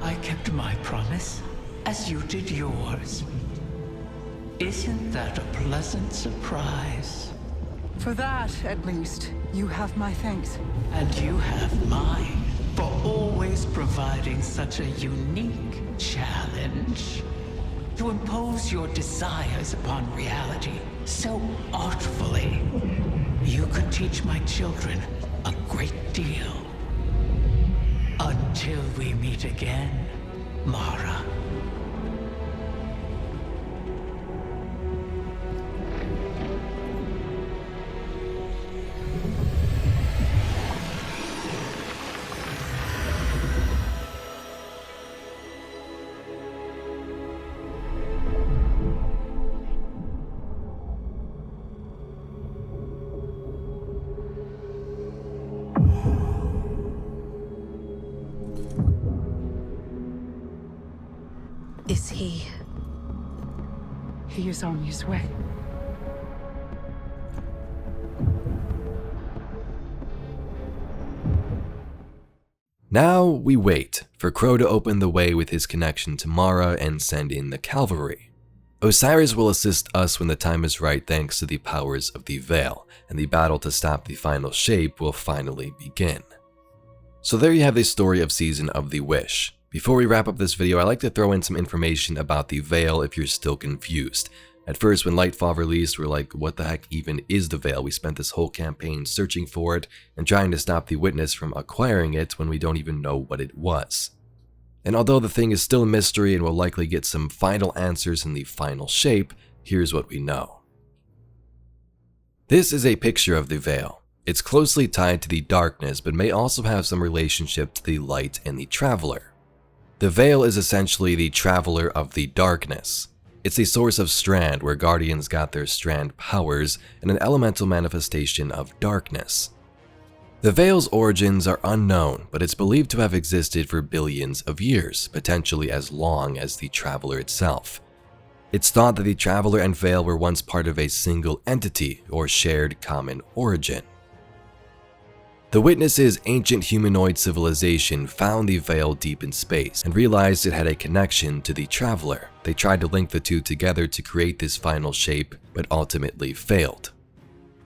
I kept my promise, as you did yours. Isn't that a pleasant surprise? For that, at least, you have my thanks. And you have mine for always providing such a unique challenge. To impose your desires upon reality so artfully. You could teach my children a great deal. Until we meet again, Mara. He is on his way. Now we wait for Crow to open the way with his connection to Mara and send in the cavalry. Osiris will assist us when the time is right thanks to the powers of the Veil, and the battle to stop the final shape will finally begin. So there you have the story of Season of the Wish. Before we wrap up this video, I like to throw in some information about the Veil if you're still confused. At first, when Lightfall released, we're like, what the heck even is the Veil? We spent this whole campaign searching for it and trying to stop the Witness from acquiring it when we don't even know what it was. And although the thing is still a mystery and we'll likely get some final answers in the final shape, here's what we know. This is a picture of the Veil. It's closely tied to the darkness, but may also have some relationship to the light and the Traveler. The Veil is essentially the Traveler of the darkness. It's a source of Strand where Guardians got their Strand powers and an elemental manifestation of darkness. The Veil's origins are unknown, but it's believed to have existed for billions of years, potentially as long as the Traveler itself. It's thought that the Traveler and Veil were once part of a single entity or shared common origin. The Witness's ancient humanoid civilization found the Veil deep in space and realized it had a connection to the Traveler. They tried to link the two together to create this final shape, but ultimately failed.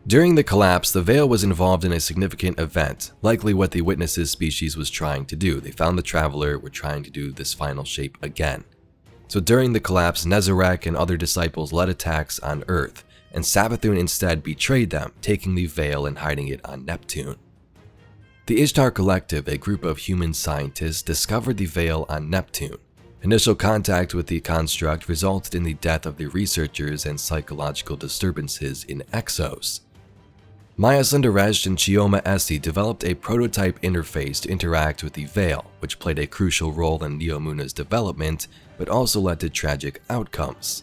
During the collapse, the Veil was involved in a significant event, likely what the Witness's species was trying to do. They found the Traveler, were trying to do this final shape again. So during the collapse, Nezarec and other disciples led attacks on Earth, and Savathûn instead betrayed them, taking the Veil and hiding it on Neptune. The Ishtar Collective, a group of human scientists, discovered the Veil on Neptune. Initial contact with the construct resulted in the death of the researchers and psychological disturbances in Exos. Maya Sundaresh and Chioma Essie developed a prototype interface to interact with the Veil, which played a crucial role in Neomuna's development, but also led to tragic outcomes.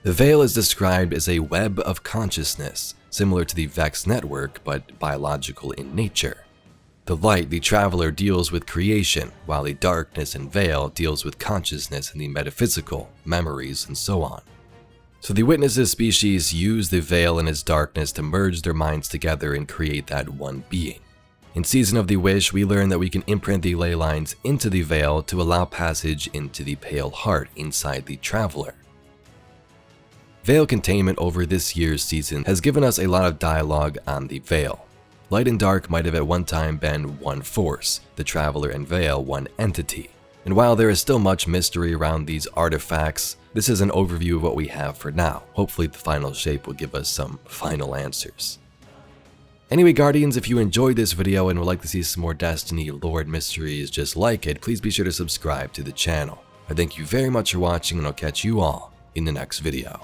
The Veil is described as a web of consciousness, similar to the Vex network, but biological in nature. The light, the Traveler, deals with creation, while the darkness and Veil deals with consciousness and the metaphysical, memories, and so on. So the Witness's species use the Veil and its darkness to merge their minds together and create that one being. In Season of the Wish, we learn that we can imprint the ley lines into the Veil to allow passage into the Pale Heart inside the Traveler. Veil containment over this year's season has given us a lot of dialogue on the Veil. Light and dark might have at one time been one force, the Traveler and Veil one entity. And while there is still much mystery around these artifacts, this is an overview of what we have for now. Hopefully the final shape will give us some final answers. Anyway, Guardians, if you enjoyed this video and would like to see some more Destiny lore and mysteries just like it, please be sure to subscribe to the channel. I thank you very much for watching, and I'll catch you all in the next video.